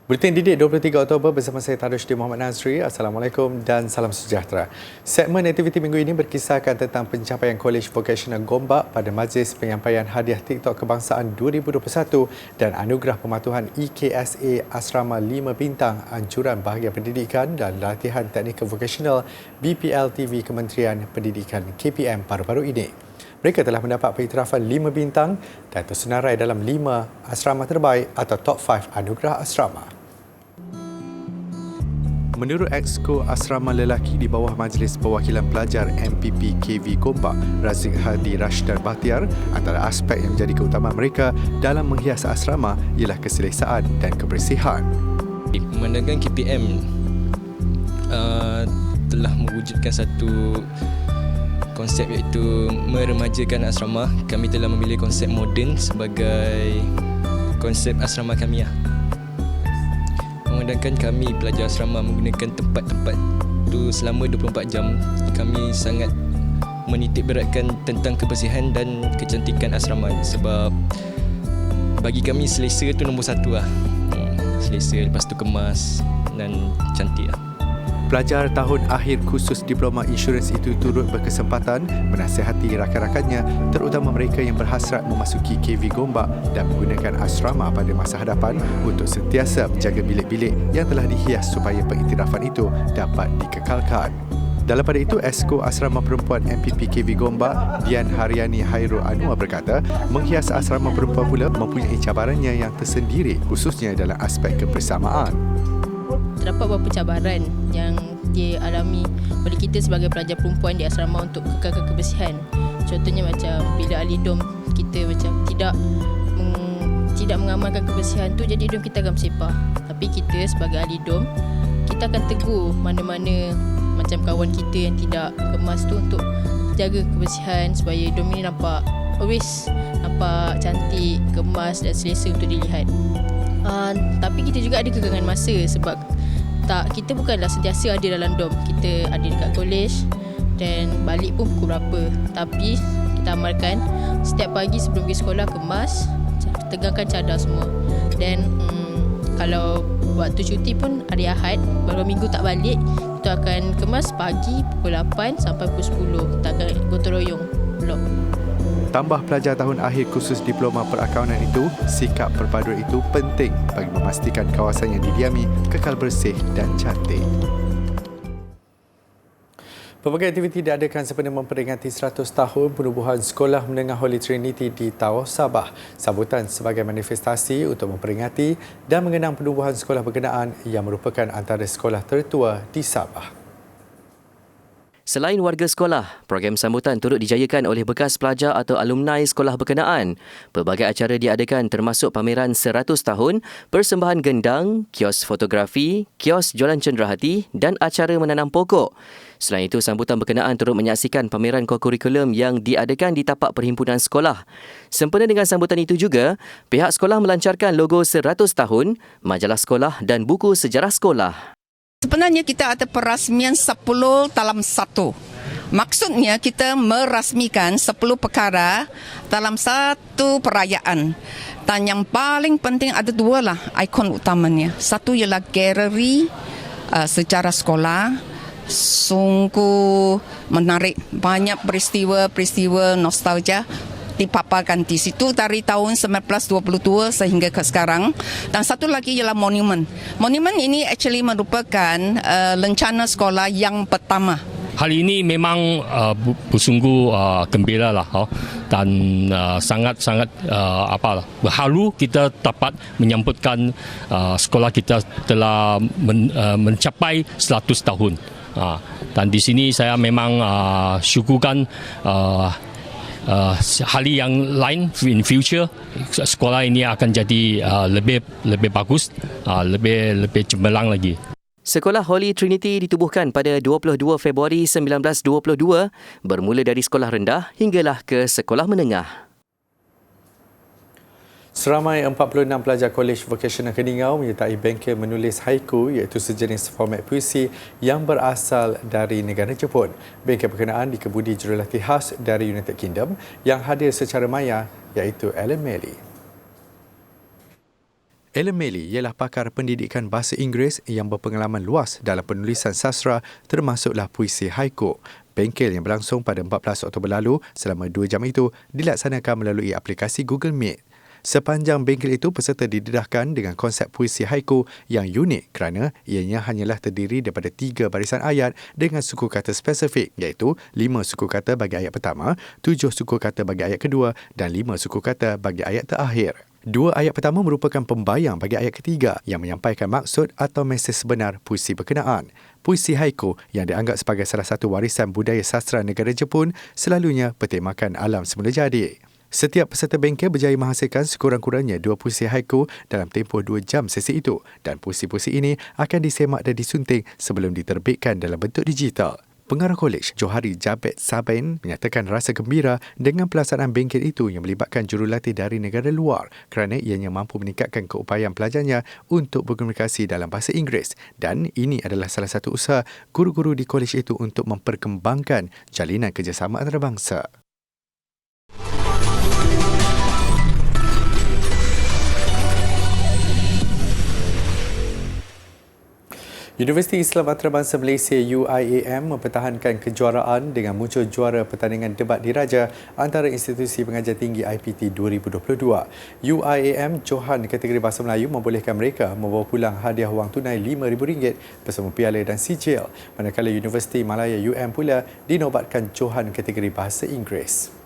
Buletin Didik 23 Oktober bersama saya Tarushdin Muhammad Nazri. Assalamualaikum dan salam sejahtera. Segmen aktiviti minggu ini berkisahkan tentang pencapaian Kolej Vocasional Gombak pada Majlis Penyampaian Hadiah TikTok Kebangsaan 2021 dan Anugerah Pematuhan EKSA Asrama 5 Bintang Anjuran Bahagian Pendidikan dan Latihan Teknikal Vocational BPLTV Kementerian Pendidikan KPM baru-baru ini. Mereka telah mendapat pengiktirafan 5 bintang dan tersenarai dalam 5 asrama terbaik atau Top 5 Anugerah Asrama. Menurut Exco Asrama Lelaki di bawah Majlis Perwakilan Pelajar MPP KV Gombak, Razik Hadi Rashdar Bahtiar, antara aspek yang menjadi keutamaan mereka dalam menghias asrama ialah keselesaan dan kebersihan. Memandangkan KPM telah mewujudkan satu konsep iaitu meremajakan asrama, kami telah memilih konsep moden sebagai konsep asrama kami. Memandangkan kami pelajar asrama menggunakan tempat-tempat itu selama 24 jam, kami sangat menitik beratkan tentang kebersihan dan kecantikan asrama sebab bagi kami selesa itu nombor satu lah. Selesa, lepas tu kemas dan cantik lah. Pelajar tahun akhir khusus Diploma Insurans itu turut berkesempatan menasihati rakan-rakannya, terutama mereka yang berhasrat memasuki KV Gombak dan menggunakan asrama pada masa hadapan untuk sentiasa menjaga bilik-bilik yang telah dihias supaya pengiktirafan itu dapat dikekalkan. Dalam pada itu, Exco Asrama Perempuan MPP KV Gombak, Dian Haryani Hairul Anwar berkata, menghias asrama perempuan pula mempunyai cabarannya yang tersendiri, khususnya dalam aspek kebersamaan. Terdapat beberapa cabaran yang dialami oleh kita sebagai pelajar perempuan di asrama untuk kekalkan kebersihan. Contohnya macam bila ahli dom kita macam tidak mengamalkan kebersihan tu, jadi dom kita akan bersepah. Tapi kita sebagai ahli dom, kita akan tegur mana-mana macam kawan kita yang tidak kemas tu untuk jaga kebersihan supaya dom ini nampak cantik, kemas dan selesa untuk dilihat. Tapi kita juga ada kekangan masa sebab kita bukanlah sentiasa ada dalam dom. Kita ada dekat kolej dan balik pun pukul berapa. Tapi kita amalkan setiap pagi sebelum pergi sekolah kemas, tegakkan cadar semua. Dan kalau waktu cuti pun hari Ahad, baru minggu tak balik, kita akan kemas pagi pukul 8 sampai pukul 10. Kita akan gotong royong blok. Tambah pelajar tahun akhir khusus Diploma Perakaunan itu, sikap perpaduan itu penting bagi memastikan kawasan yang didiami kekal bersih dan cantik. Pelbagai aktiviti diadakan sempena memperingati 100 tahun penubuhan Sekolah Menengah Holy Trinity di Tawau, Sabah. Sambutan sebagai manifestasi untuk memperingati dan mengenang penubuhan sekolah berkenaan yang merupakan antara sekolah tertua di Sabah. Selain warga sekolah, program sambutan turut dijayakan oleh bekas pelajar atau alumni sekolah berkenaan. Pelbagai acara diadakan termasuk pameran 100 tahun, persembahan gendang, kios fotografi, kios jualan cenderahati dan acara menanam pokok. Selain itu, sambutan berkenaan turut menyaksikan pameran kurikulum yang diadakan di tapak perhimpunan sekolah. Sempena dengan sambutan itu juga, pihak sekolah melancarkan logo 100 tahun, majalah sekolah dan buku sejarah sekolah. Sebenarnya kita ada perasmian 10 dalam 1. Maksudnya kita merasmikan 10 perkara dalam satu perayaan. Dan yang paling penting ada 2 lah ikon utamanya. Satu ialah galeri sejarah sekolah. Sungguh menarik, banyak peristiwa nostalgia dipaparkan di situ dari tahun 1922 sehingga ke sekarang. Dan satu lagi ialah monumen. Monumen ini actually merupakan lencana sekolah yang pertama. Hari ini memang bersungguh gembira lah, dan sangat-sangat berharu kita dapat menyambutkan sekolah kita telah mencapai 100 tahun. Dan di sini saya memang syukurkan hari yang lain in future sekolah ini akan jadi lebih bagus, lebih cemerlang lagi. Sekolah Holy Trinity ditubuhkan pada 22 Februari 1922 bermula dari sekolah rendah hinggalah ke sekolah menengah. Seramai 46 pelajar Kolej Vocasional Keningau menyertai bengkel menulis haiku, iaitu sejenis format puisi yang berasal dari negara Jepun. Bengkel berkenaan dikebudi jurulatih khas dari United Kingdom yang hadir secara maya, iaitu Alan Melly. Ellen Mealy ialah pakar pendidikan bahasa Inggeris yang berpengalaman luas dalam penulisan sastra termasuklah puisi haiku. Bengkel yang berlangsung pada 14 Oktober lalu selama 2 jam itu dilaksanakan melalui aplikasi Google Meet. Sepanjang bengkel itu, peserta didedahkan dengan konsep puisi haiku yang unik kerana ianya hanyalah terdiri daripada 3 barisan ayat dengan suku kata spesifik iaitu 5 suku kata bagi ayat pertama, 7 suku kata bagi ayat kedua dan 5 suku kata bagi ayat terakhir. 2 ayat pertama merupakan pembayang bagi ayat ketiga yang menyampaikan maksud atau mesej sebenar puisi berkenaan. Puisi haiku yang dianggap sebagai salah satu warisan budaya sastra negara Jepun selalunya bertemakan alam semula jadi. Setiap peserta bengkel berjaya menghasilkan sekurang-kurangnya 2 puisi haiku dalam tempoh 2 jam sesi itu dan puisi-puisi ini akan disemak dan disunting sebelum diterbitkan dalam bentuk digital. Pengarah Kolej Johari Jabet Saben menyatakan rasa gembira dengan pelaksanaan bengkel itu yang melibatkan jurulatih dari negara luar kerana ianya mampu meningkatkan keupayaan pelajarnya untuk berkomunikasi dalam bahasa Inggeris dan ini adalah salah satu usaha guru-guru di kolej itu untuk memperkembangkan jalinan kerjasama antarabangsa. Universiti Islam Antarabangsa Malaysia UIAM mempertahankan kejuaraan dengan muncul juara pertandingan debat diraja antara institusi pengajian tinggi IPT 2022. UIAM Johan kategori Bahasa Melayu membolehkan mereka membawa pulang hadiah wang tunai RM5,000 bersama piala dan sijil, manakala Universiti Malaya UM pula dinobatkan Johan kategori Bahasa Inggeris.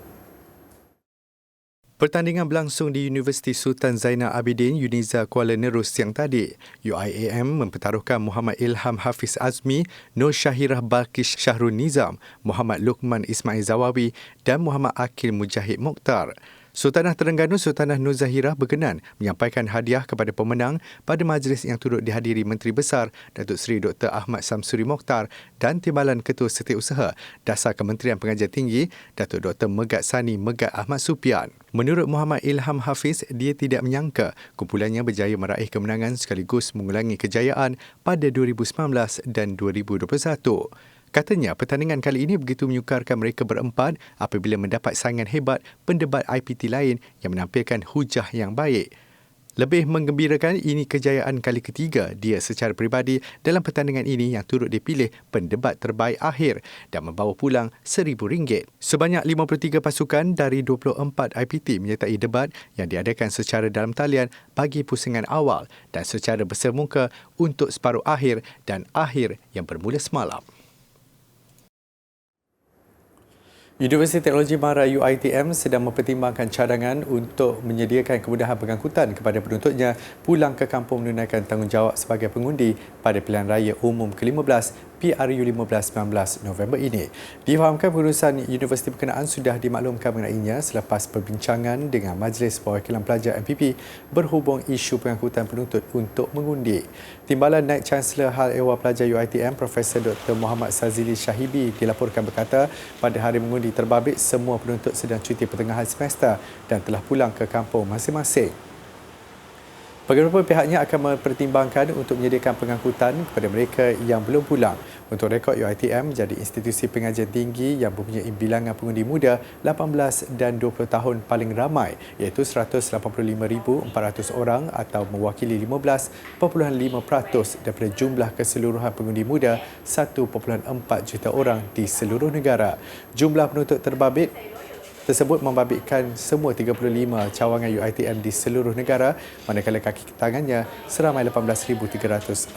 Pertandingan berlangsung di Universiti Sultan Zainal Abidin, Uniza, Kuala Nerus siang tadi. UIAM mempertaruhkan Muhammad Ilham Hafiz Azmi, Nur Syahirah Balkish Syahrul Nizam, Muhammad Luqman Ismail Zawawi dan Muhammad Akil Mujahid Mokhtar. Sultanah Terengganu Sultanah Nur Zahirah berkenan menyampaikan hadiah kepada pemenang pada majlis yang turut dihadiri Menteri Besar Datuk Seri Dr. Ahmad Samsuri Mokhtar dan Timbalan Ketua Setiausaha Dasar Kementerian Pengajian Tinggi Datuk Dr. Megat Sani Megat Ahmad Supian. Menurut Muhammad Ilham Hafiz, dia tidak menyangka kumpulannya berjaya meraih kemenangan sekaligus mengulangi kejayaan pada 2019 dan 2021. Katanya, pertandingan kali ini begitu menyukarkan mereka berempat apabila mendapat saingan hebat pendebat IPT lain yang menampilkan hujah yang baik. Lebih menggembirakan, ini kejayaan kali ketiga dia secara peribadi dalam pertandingan ini yang turut dipilih pendebat terbaik akhir dan membawa pulang RM1,000. Sebanyak 53 pasukan dari 24 IPT menyertai debat yang diadakan secara dalam talian bagi pusingan awal dan secara bersemuka untuk separuh akhir dan akhir yang bermula semalam. Universiti Teknologi Mahara UiTM sedang mempertimbangkan cadangan untuk menyediakan kemudahan pengangkutan kepada penuntutnya pulang ke kampung menunaikan tanggungjawab sebagai pengundi pada pilihan raya umum ke-15 PRU 15-19 November ini. Difahamkan pengurusan universiti berkenaan sudah dimaklumkan mengenainya selepas perbincangan dengan Majlis Perwakilan Pelajar MPP berhubung isu pengangkutan penuntut untuk mengundi. Timbalan Naib Chancellor Hal Ehwal Pelajar UiTM Profesor Dr. Muhammad Sazili Syahibi dilaporkan berkata pada hari mengundi terbabit semua penuntut sedang cuti pertengahan semester dan telah pulang ke kampung masing-masing. Beberapa pihaknya akan mempertimbangkan untuk menyediakan pengangkutan kepada mereka yang belum pulang. Untuk rekod, UiTM menjadi institusi pengajian tinggi yang mempunyai bilangan pengundi muda 18 dan 20 tahun paling ramai iaitu 185,400 orang atau mewakili 15.5% daripada jumlah keseluruhan pengundi muda 1.4 juta orang di seluruh negara. Jumlah penuntut terbabit tersebut membabitkan semua 35 cawangan UiTM di seluruh negara, manakala kaki tangannya seramai 18,347.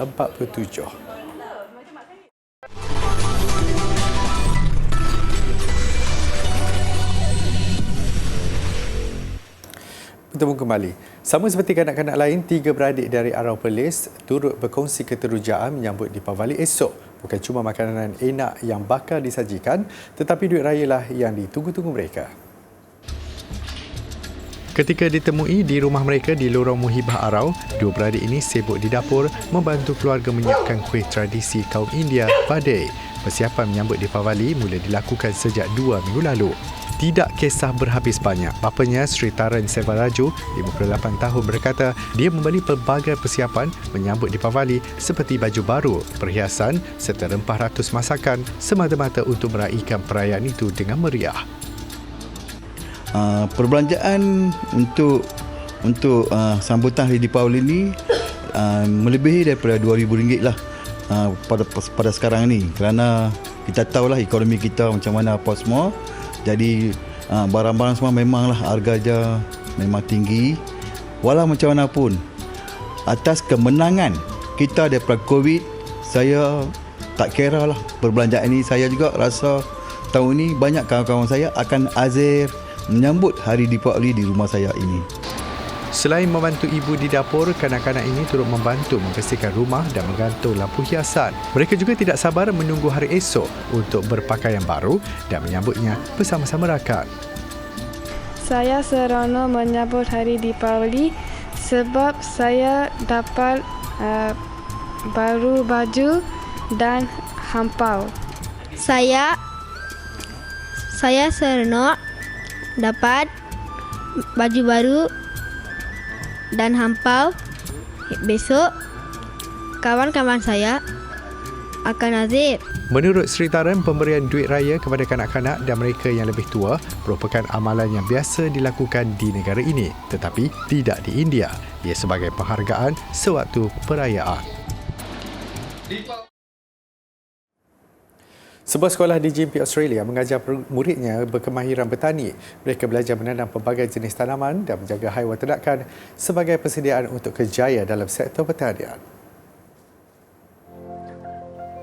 Bertemu kembali. Sama seperti kanak-kanak lain, 3 beradik dari Arau Perlis turut berkongsi keterujaan menyambut Deepavali esok. Bukan cuma makanan enak yang bakal disajikan, tetapi duit raya lah yang ditunggu-tunggu mereka. Ketika ditemui di rumah mereka di Lorong Muhibah Arau, 2 beradik ini sibuk di dapur membantu keluarga menyiapkan kuih tradisi kaum India, Vadai. Persiapan menyambut Deepavali mula dilakukan sejak 2 minggu lalu. Tidak kisah berhabis banyak. Bapanya Sri Taran Sevaraju, 58 tahun berkata dia membeli pelbagai persiapan menyambut Deepavali seperti baju baru, perhiasan serta rempah ratus masakan semata-mata untuk meraihkan perayaan itu dengan meriah. Perbelanjaan untuk untuk sambutan Hari Deepavali ini melebihi daripada RM2,000 lah pada sekarang ni, kerana kita tahulah ekonomi kita macam mana apa semua. Jadi barang-barang semua memanglah harga je memang tinggi. Walau macam mana pun, atas kemenangan kita daripada COVID, saya tak kira lah perbelanjaan ini. Saya juga rasa tahun ini banyak kawan-kawan saya akan azir menyambut Hari Deepavali di rumah saya ini. Selain membantu ibu di dapur, kanak-kanak ini turut membantu membersihkan rumah dan menggantung lampu hiasan. Mereka juga tidak sabar menunggu hari esok untuk berpakaian baru dan menyambutnya bersama-sama rakan. Saya seronok menyambut Hari Deepavali sebab saya dapat baru baju dan hampau. Saya seronok dapat baju baru dan hampau. Besok kawan-kawan saya akan azir. Menurut Sri Taran, pemberian duit raya kepada kanak-kanak dan mereka yang lebih tua merupakan amalan yang biasa dilakukan di negara ini, tetapi tidak di India. Ia sebagai penghargaan sewaktu perayaan. Sebuah sekolah di JMP Australia mengajar muridnya berkemahiran bertani. Mereka belajar menanam pelbagai jenis tanaman dan menjaga haiwan ternakan sebagai persediaan untuk kerjaya dalam sektor pertanian.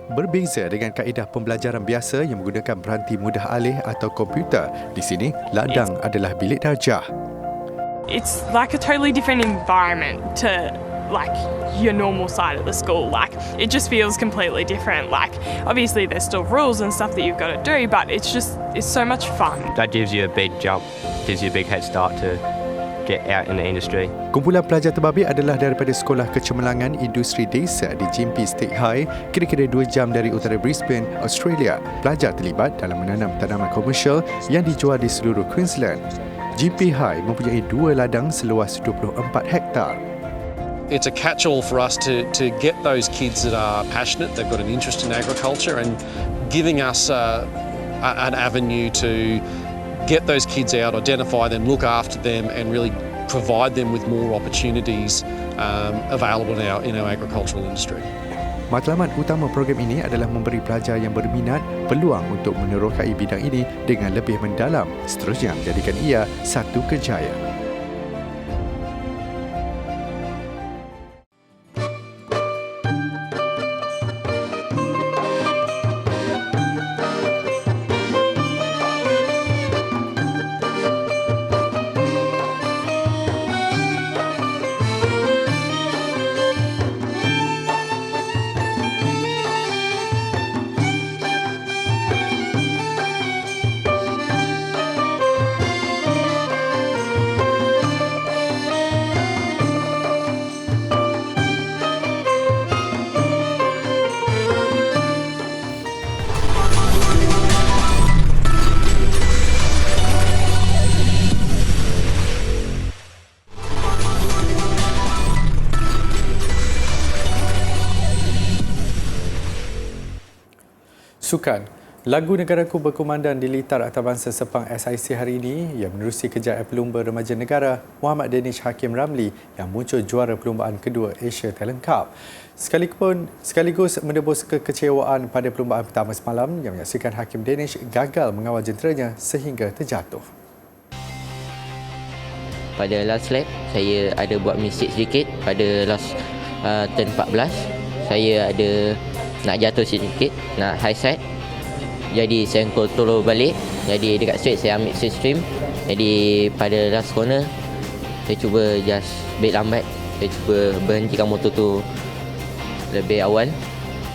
Berbeza dengan kaedah pembelajaran biasa yang menggunakan peranti mudah alih atau komputer, di sini ladang adalah bilik darjah. It's like a totally different environment to like your normal side of the school. Like it just feels completely different. Like obviously there's still rules and stuff that you've got to do, but it's so much fun. That gives you a big jump, gives you a big head start to get out in the industry. Kumpulan pelajar terbabit adalah daripada Sekolah Kecemerlangan Industri Desa di JMP State High, kira-kira 2 jam dari utara Brisbane, Australia. Pelajar terlibat dalam menanam tanaman komersial yang dijual di seluruh Queensland. JMP High mempunyai 2 ladang seluas 24 hektar. It's a catch-all for us to get those kids that are passionate, they've got an interest in agriculture, and giving us an avenue to get those kids out, identify them, look after them, and really provide them with more opportunities available in our agricultural industry. Matlamat utama program ini adalah memberi pelajar yang berminat peluang untuk menerokai bidang ini dengan lebih mendalam, seterusnya menjadikan ia satu kerjaya. Sukan. Lagu Negaraku berkumandang di litar antarabangsa Sepang SIC hari ini yang menerusi kejayaan pelumba remaja negara Muhammad Danish Hakim Ramli yang muncul juara perlumbaan kedua Asia Talent Cup. Sekaligus menebus kekecewaan pada perlumbaan pertama semalam yang menyaksikan Hakim Danish gagal mengawal jenteranya sehingga terjatuh. Pada last lap, saya ada buat mistake sedikit. Pada last turn 14, saya ada nak jatuh sedikit, nak high side. Jadi saya control balik. Jadi dekat straight saya ambil straight stream. Jadi pada last corner, saya cuba just brake lambat. Saya cuba berhentikan motor tu lebih awal.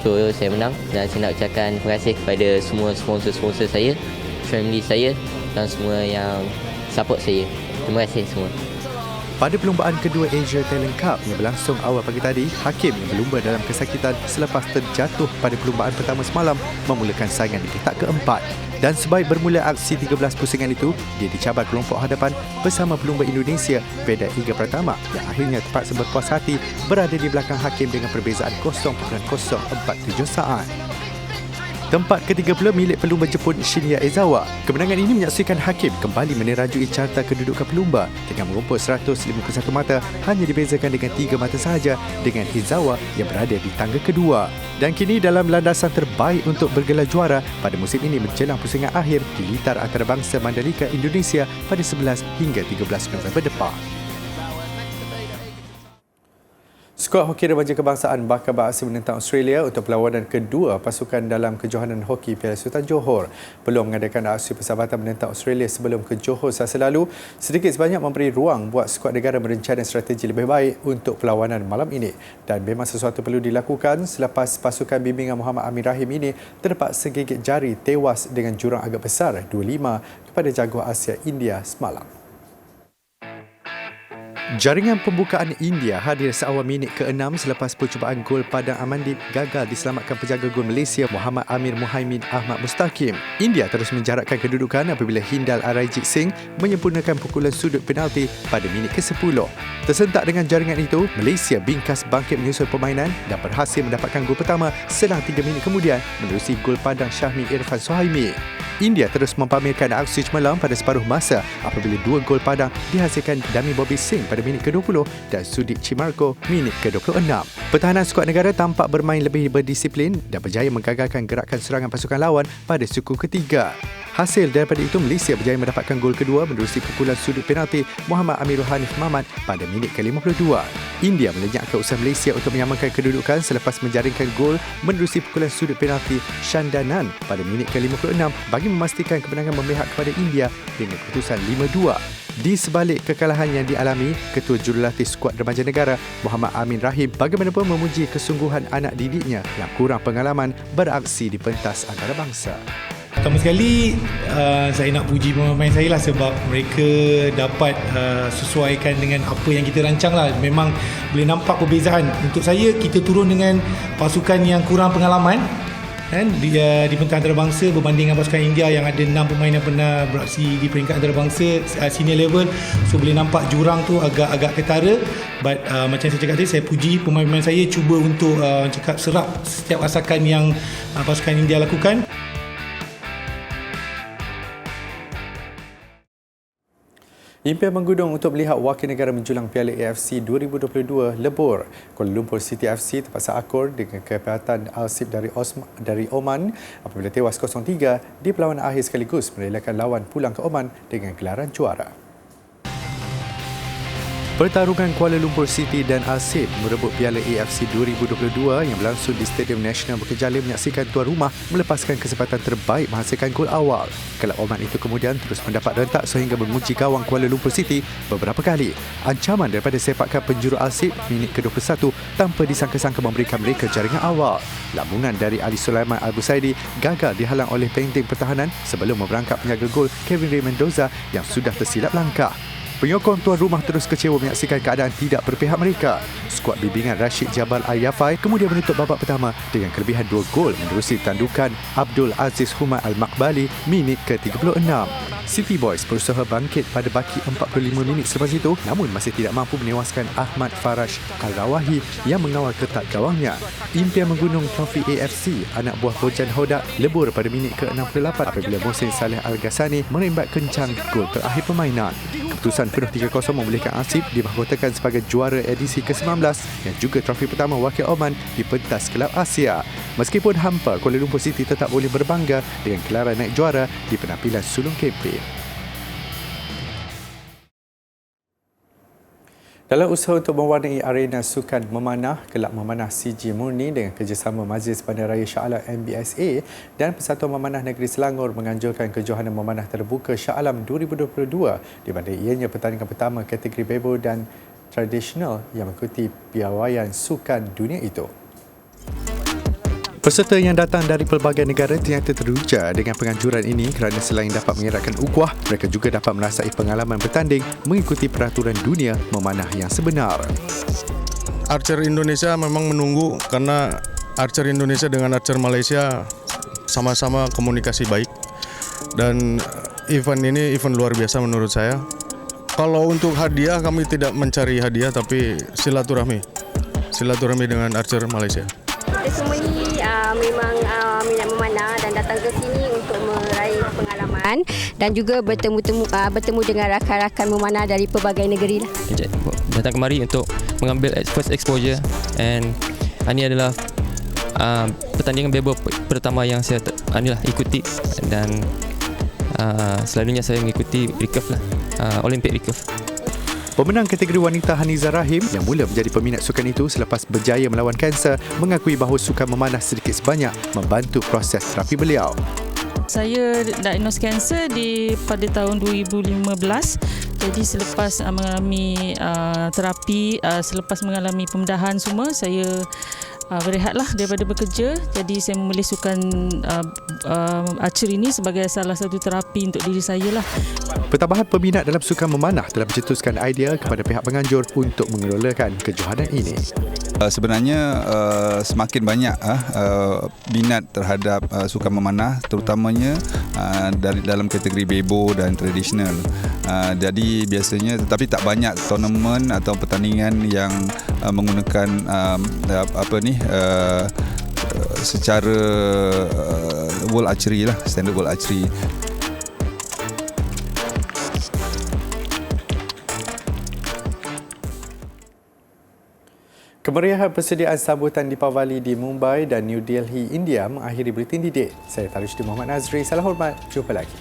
So saya menang dan saya nak ucapkan terima kasih kepada semua sponsor-sponsor saya, family saya dan semua yang support saya. Terima kasih semua. Pada perlumbaan kedua Asia Talent Cup yang berlangsung awal pagi tadi, Hakim yang berlumba dalam kesakitan selepas terjatuh pada perlumbaan pertama semalam memulakan saingan di petak keempat. Dan sebaik bermula aksi 13 pusingan itu, dia dicabar kelompok hadapan bersama pelumba Indonesia Veda Iga Pratama yang akhirnya terpaksa berpuas hati berada di belakang Hakim dengan perbezaan 0.047 saat. Tempat ketiga pula milik pelumba Jepun Shinya Ezawa. Kemenangan ini menyaksikan hakim kembali menerajui carta kedudukan pelumba dengan mengumpul 151 mata, hanya dibezakan dengan 3 mata sahaja dengan Ezawa yang berada di tangga kedua. Dan kini dalam landasan terbaik untuk bergelar juara pada musim ini menjelang pusingan akhir di litar antarabangsa Mandalika Indonesia pada 11 hingga 13 November depan. Skuad hoki remaja kebangsaan bakal beraksi menentang Australia untuk perlawanan kedua pasukan dalam kejohanan hoki Piala Sultan Johor. Peluang mengadakan aksi persahabatan menentang Australia sebelum ke Johor Selasa lalu sedikit sebanyak memberi ruang buat skuad negara merencana strategi lebih baik untuk perlawanan malam ini. Dan memang sesuatu perlu dilakukan selepas pasukan bimbingan Muhammad Amin Rahim ini terpaksa gigit jari tewas dengan jurang agak besar 2-5 kepada jaguar Asia India semalam. Jaringan pembukaan India hadir seawal minit ke-6 selepas percubaan gol Padang Amandip gagal diselamatkan penjaga gol Malaysia Muhammad Amir Muhaimin Ahmad Mustaqim. India terus menjarakkan kedudukan apabila Hindal Arijit Singh menyempurnakan pukulan sudut penalti pada minit ke-10. Tersentak dengan jaringan itu, Malaysia bingkas bangkit menyusul permainan dan berhasil mendapatkan gol pertama selang 3 minit kemudian menerusi gol Padang Syahmi Irfan Sohaimi. India terus mempamerkan aksi cemerlang pada separuh masa apabila 2 gol Padang dihasilkan Dami Bobby Singh pada minit ke-20 dan Sudik Chimarko minit ke-26. Pertahanan skuad negara tampak bermain lebih berdisiplin dan berjaya menggagalkan gerakan serangan pasukan lawan pada suku ketiga. Hasil daripada itu, Malaysia berjaya mendapatkan gol kedua menerusi pukulan sudut penalti Muhammad Amirul Hanif Mahmad pada minit ke-52. India melenyapkan usaha Malaysia untuk menyamakan kedudukan selepas menjaringkan gol menerusi pukulan sudut penalti Shandanan pada minit ke-56 bagi memastikan kemenangan memihak kepada India dengan keputusan 5-2. Di sebalik kekalahan yang dialami, Ketua Jurulatih Skuad Remaja Negara Muhammad Amin Rahim bagaimanapun memuji kesungguhan anak didiknya yang kurang pengalaman beraksi di pentas antarabangsa. Pertama sekali, saya nak puji pemain saya lah sebab mereka dapat sesuaikan dengan apa yang kita rancang lah. Memang boleh nampak perbezaan. Untuk saya, kita turun dengan pasukan yang kurang pengalaman kan, di peringkat antarabangsa berbanding dengan pasukan India yang ada 6 pemain yang pernah beraksi di peringkat antarabangsa senior level. So boleh nampak jurang tu agak ketara. But macam saya cakap tadi, saya puji pemain-pemain saya cuba untuk serap setiap asakan yang pasukan India lakukan. Impian menggudung untuk melihat wakil negara menjulang Piala AFC 2022 lebur. Kuala Lumpur City FC terpaksa akur dengan kepihatan Al-Sib dari Oman apabila tewas 0-3 di perlawanan akhir sekaligus merelakan lawan pulang ke Oman dengan gelaran juara. Pertarungan Kuala Lumpur City dan Al-Sib merebut Piala AFC 2022 yang berlangsung di Stadium Nasional Berkejalan menyaksikan tuan rumah melepaskan kesempatan terbaik menghasilkan gol awal. Kelab Oman itu kemudian terus mendapat rentak sehingga menguji gawang Kuala Lumpur City beberapa kali. Ancaman daripada sepakan penjuru Al-Sib minit ke-21 tanpa disangka-sangka memberikan mereka jaringan awal. Lamungan dari Ali Sulaiman Al-Busaidi gagal dihalang oleh penting pertahanan sebelum memberangkat penjaga gol Kevin Ray Mendoza yang sudah tersilap langkah. Penyokong tuan rumah terus kecewa menyaksikan keadaan tidak berpihak mereka. Skuad bimbingan Rashid Jabal Al-Yafai kemudian menutup babak pertama dengan kelebihan 2 gol menerusi tandukan Abdul Aziz Humar Al-Makbali minit ke-36. City Boys berusaha bangkit pada baki 45 minit selepas itu namun masih tidak mampu menewaskan Ahmad Farash Al-Rawahi yang mengawal ketat gawangnya. Impian menggunung trofi AFC anak buah Bojan Hodak lebur pada minit ke-68 apabila Mohsin Saleh Al-Ghassani merembat kencang gol terakhir permainan. Keputusan penuh 3-0 membolehkan Al-Sib dimahkotakan sebagai juara edisi ke-19 yang juga trofi pertama wakil Oman di pentas Kelab Asia. Meskipun hampa, Kuala Lumpur City tetap boleh berbangga dengan gelaran naik juara di penampilan sulung kempen. Dalam usaha untuk mewarnai arena sukan memanah, Kelab Memanah CG Murni dengan kerjasama Majlis Bandaraya Shah Alam MBSA dan Persatuan Memanah Negeri Selangor menganjurkan kejohanan memanah terbuka Shah Alam 2022 di mana ianya pertandingan pertama kategori bebo dan tradisional yang mengikuti piawaian sukan dunia itu. Peserta yang datang dari pelbagai negara ternyata teruja dengan penganjuran ini kerana selain dapat mengeratkan ukhuwah, mereka juga dapat merasai pengalaman bertanding mengikuti peraturan dunia memanah yang sebenar. Archer Indonesia memang menunggu karena Archer Indonesia dengan Archer Malaysia sama-sama komunikasi baik dan event ini event luar biasa menurut saya. Kalau untuk hadiah kami tidak mencari hadiah tapi silaturahmi dengan Archer Malaysia. Kita semua ni memang minat memanah dan datang ke sini untuk meraih pengalaman dan juga bertemu dengan rakan-rakan memanah dari pelbagai negeri lah. Datang kemari untuk mengambil first exposure, and ini adalah pertandingan babel pertama yang saya ikuti, dan selalunya saya mengikuti recurve lah, Olympic recurve. Pemenang kategori wanita Haniza Rahim yang mula menjadi peminat sukan itu selepas berjaya melawan kanser mengakui bahawa sukan memanah sedikit sebanyak membantu proses terapi beliau. Saya diagnos kanser pada tahun 2015. Jadi selepas mengalami terapi, selepas mengalami pembedahan semua, saya berehatlah daripada bekerja. Jadi saya memilih sukan archery ini sebagai salah satu terapi untuk diri saya lah. Pertambahan peminat dalam sukan memanah telah mencetuskan idea kepada pihak penganjur untuk mengelolakan kejohanan ini. Sebenarnya semakin banyak minat terhadap sukan memanah, terutamanya dalam kategori bebo dan tradisional. Jadi biasanya, tetapi tak banyak tournament atau pertandingan yang menggunakan secara world archery lah, standard world archery. Kemeriahan persediaan sambutan Deepavali di Mumbai dan New Delhi, India mengakhiri Buletin Didik. Saya Tarusydi Muhammad Nazri. Salam hormat. Jumpa lagi.